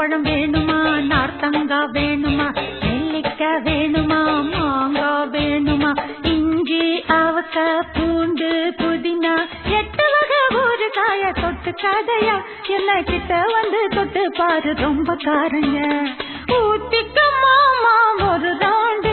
பழம் வேணுமா, நார்த்தங்காய் வேணுமா, நெல்லிக்காய் வேணுமா, மாங்காய் வேணுமா, இஞ்சி அவக்காய் பூண்டு புதினா 8 வகை ஒரு காய தொட்டு கதையா என்ன கிட்ட வந்து தொட்டு பாரு ரொம்ப காரங்க ஊத்திக்க மாமா ஒரு ரவுண்ட்